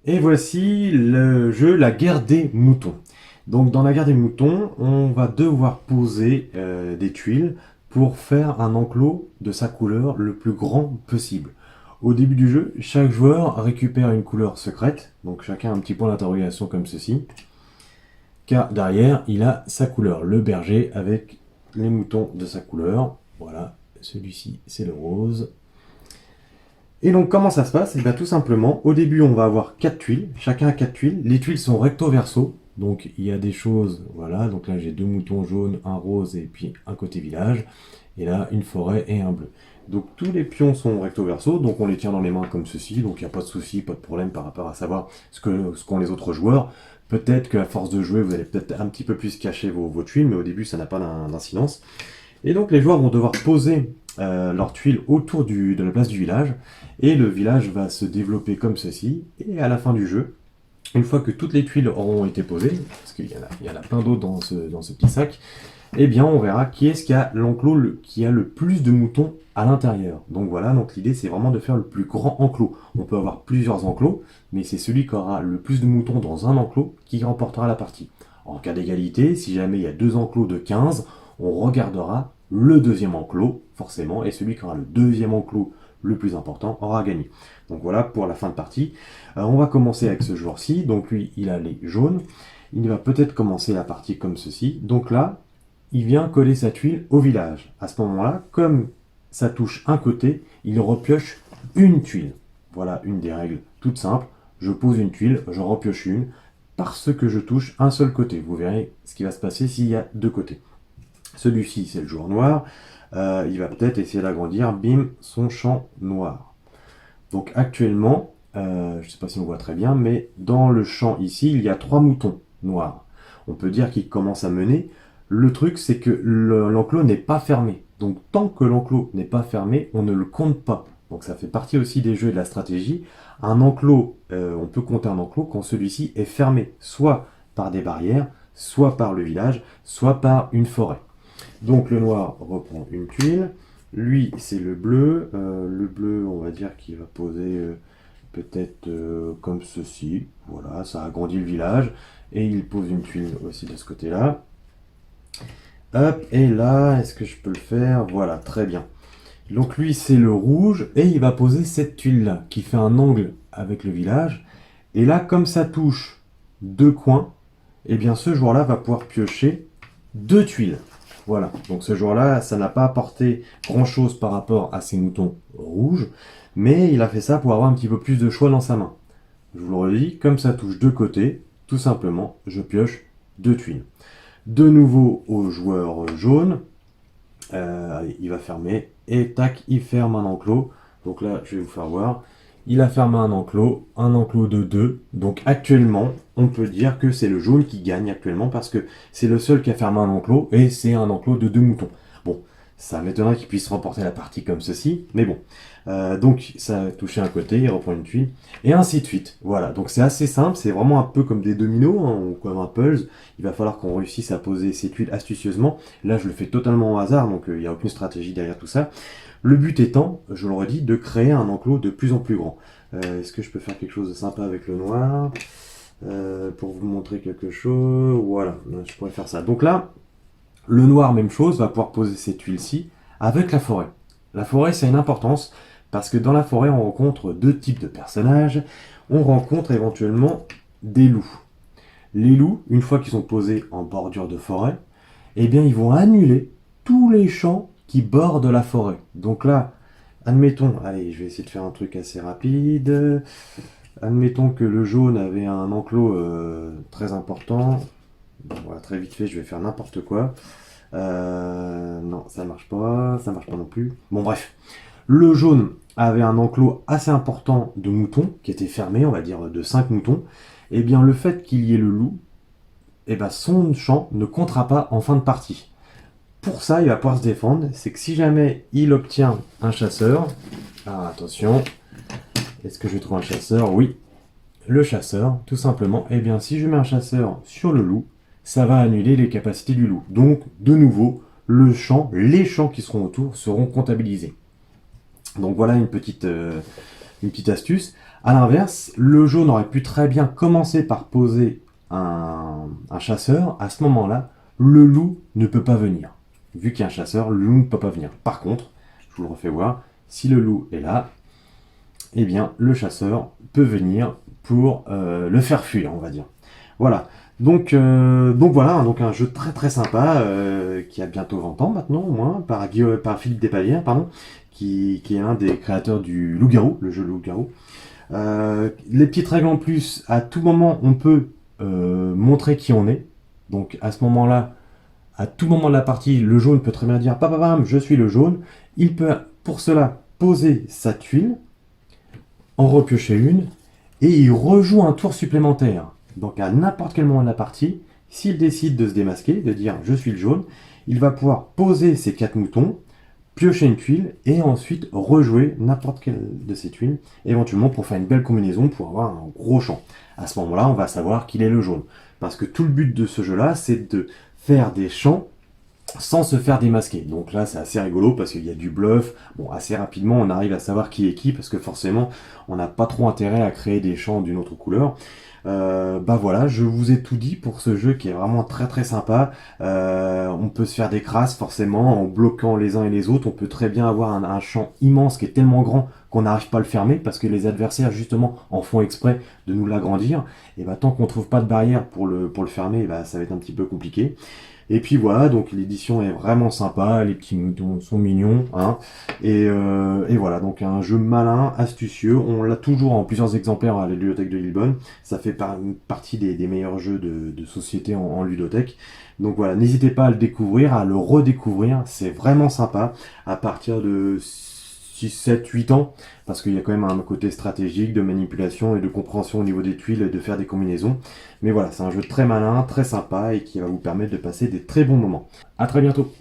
Et voici le jeu La guerre des moutons. Donc dans la guerre des moutons, on va devoir poser des tuiles pour faire un enclos de sa couleur le plus grand possible. Au début du jeu, chaque joueur récupère une couleur secrète, donc chacun a un petit point d'interrogation comme ceci, car derrière il a sa couleur, le berger avec les moutons de sa couleur. Voilà, celui-ci c'est le rose. Et donc comment ça se passe? Et bien tout simplement, au début on va avoir 4 tuiles, chacun a 4 tuiles, les tuiles sont recto verso, donc il y a des choses, voilà, donc là j'ai deux moutons jaunes, un rose et puis un côté village, et là une forêt et un bleu. Donc tous les pions sont recto verso, donc on les tient dans les mains comme ceci, donc il n'y a pas de souci, pas de problème par rapport à savoir ce qu'ont les autres joueurs. Peut-être qu'à force de jouer, vous allez peut-être un petit peu plus cacher vos tuiles, mais au début ça n'a pas d'incidence. Et donc les joueurs vont devoir poser leurs tuiles autour de la place du village, et le village va se développer comme ceci, et à la fin du jeu, une fois que toutes les tuiles auront été posées, parce qu'il y en a plein d'autres dans ce petit sac, eh bien on verra qui est-ce qui a l'enclos qui a le plus de moutons à l'intérieur. Donc voilà, donc l'idée c'est vraiment de faire le plus grand enclos. On peut avoir plusieurs enclos, mais c'est celui qui aura le plus de moutons dans un enclos qui remportera la partie. En cas d'égalité, si jamais il y a deux enclos de 15, on regardera le deuxième enclos, forcément, et celui qui aura le deuxième enclos le plus important aura gagné. Donc voilà pour la fin de partie. On va commencer avec ce joueur-ci, donc lui il a les jaunes. Il va peut-être commencer la partie comme ceci. Donc là, il vient coller sa tuile au village. À ce moment-là, comme ça touche un côté, il repioche une tuile. Voilà une des règles toutes simples. Je pose une tuile, je repioche une, parce que je touche un seul côté. Vous verrez ce qui va se passer s'il y a deux côtés. Celui-ci, c'est le joueur noir. Il va peut-être essayer d'agrandir, bim, son champ noir. Donc actuellement, je ne sais pas si on voit très bien, mais dans le champ ici, il y a 3 moutons noirs. On peut dire qu'il commence à mener. Le truc, c'est que l'enclos n'est pas fermé. Donc tant que l'enclos n'est pas fermé, on ne le compte pas. Donc ça fait partie aussi des jeux et de la stratégie. Un enclos, on peut compter un enclos quand celui-ci est fermé, soit par des barrières, soit par le village, soit par une forêt. Donc le noir reprend une tuile. Lui, c'est le bleu. Le bleu, on va dire qu'il va poser peut-être comme ceci. Voilà, ça agrandit le village. Et il pose une tuile aussi de ce côté-là. Hop, et là, est-ce que je peux le faire? Voilà, très bien. Donc lui, c'est le rouge. Et il va poser cette tuile-là, qui fait un angle avec le village. Et là, comme ça touche deux coins, eh bien ce joueur-là va pouvoir piocher deux tuiles. Voilà, donc ce joueur-là, ça n'a pas apporté grand-chose par rapport à ses moutons rouges, mais il a fait ça pour avoir un petit peu plus de choix dans sa main. Je vous le redis, comme ça touche deux côtés, tout simplement, je pioche deux tuiles. De nouveau au joueur jaune, il va fermer, et tac, il ferme un enclos. Donc là, je vais vous faire voir. Il a fermé un enclos de 2. Donc actuellement, on peut dire que c'est le jaune qui gagne actuellement parce que c'est le seul qui a fermé un enclos et c'est un enclos de 2 moutons. Bon, ça m'étonnerait qu'il puisse remporter la partie comme ceci, mais bon. Donc ça a touché un côté, il reprend une tuile, et ainsi de suite. Voilà, donc c'est assez simple, c'est vraiment un peu comme des dominos, hein, ou comme un puzzle. Il va falloir qu'on réussisse à poser ces tuiles astucieusement. Là, je le fais totalement au hasard, donc il n'y a aucune stratégie derrière tout ça. Le but étant, je le redis, de créer un enclos de plus en plus grand. Est-ce que je peux faire quelque chose de sympa avec le noir pour vous montrer quelque chose? Voilà, je pourrais faire ça. Donc là, le noir, même chose, va pouvoir poser ces tuiles-ci avec la forêt. La forêt, c'est une importance parce que dans la forêt, on rencontre deux types de personnages. On rencontre éventuellement des loups. Les loups, une fois qu'ils sont posés en bordure de forêt, eh bien, ils vont annuler tous les champs qui bordent la forêt. Donc là, admettons, allez, je vais essayer de faire un truc assez rapide. Admettons que le jaune avait un enclos très important. Bon, voilà, très vite fait, je vais faire n'importe quoi. Non, ça marche pas, ça marche pas non plus. Bon, bref. Le jaune avait un enclos assez important de moutons, qui était fermé, on va dire de 5 moutons. Eh bien, le fait qu'il y ait le loup, eh ben, son champ ne comptera pas en fin de partie. Pour ça, il va pouvoir se défendre. C'est que si jamais il obtient un chasseur, ah, attention, est-ce que je trouve un chasseur? Oui, le chasseur, tout simplement. Eh bien, si je mets un chasseur sur le loup, ça va annuler les capacités du loup. Donc, de nouveau, les champs qui seront autour seront comptabilisés. Donc voilà une une petite astuce. À l'inverse, le jaune aurait pu très bien commencer par poser un chasseur. À ce moment-là, le loup ne peut pas venir. Vu qu'il y a un chasseur, le loup ne peut pas venir. Par contre, je vous le refais voir, si le loup est là, eh bien, le chasseur peut venir pour le faire fuir, on va dire. Voilà. Donc voilà, donc un jeu très très sympa qui a bientôt 20 ans maintenant, au moins, par Philippe Despalières, pardon, qui est un des créateurs du Loup-Garou, le jeu Loup-Garou. Les petites règles en plus, à tout moment, on peut montrer qui on est. Donc à ce moment-là, à tout moment de la partie, le jaune peut très bien dire papapam, je suis le jaune. Il peut pour cela poser sa tuile, en repiocher une, et il rejoue un tour supplémentaire. Donc à n'importe quel moment de la partie, s'il décide de se démasquer, de dire je suis le jaune, il va pouvoir poser ses 4 moutons, piocher une tuile et ensuite rejouer n'importe quelle de ces tuiles, éventuellement pour faire une belle combinaison, pour avoir un gros champ. À ce moment-là, on va savoir qu'il est le jaune. Parce que tout le but de ce jeu-là, c'est de faire des champs sans se faire démasquer. Donc là, c'est assez rigolo parce qu'il y a du bluff. Bon, assez rapidement, on arrive à savoir qui est qui parce que forcément, on n'a pas trop intérêt à créer des champs d'une autre couleur. Bah voilà, je vous ai tout dit pour ce jeu qui est vraiment très très sympa. On peut se faire des crasses forcément en bloquant les uns et les autres. On peut très bien avoir un champ immense qui est tellement grand qu'on n'arrive pas à le fermer parce que les adversaires justement en font exprès de nous l'agrandir. Et bah tant qu'on trouve pas de barrière pour le fermer, bah ça va être un petit peu compliqué. Et puis voilà, donc l'édition est vraiment sympa, les petits moutons sont mignons, hein. Et voilà, donc un jeu malin, astucieux. On l'a toujours en plusieurs exemplaires à la ludothèque de Lillebonne. Ça fait partie des meilleurs jeux de société en ludothèque. Donc voilà, n'hésitez pas à le découvrir, à le redécouvrir. C'est vraiment sympa à partir de 6, 7, 8 ans, parce qu'il y a quand même un côté stratégique, de manipulation et de compréhension au niveau des tuiles et de faire des combinaisons. Mais voilà, c'est un jeu très malin, très sympa et qui va vous permettre de passer des très bons moments. À très bientôt.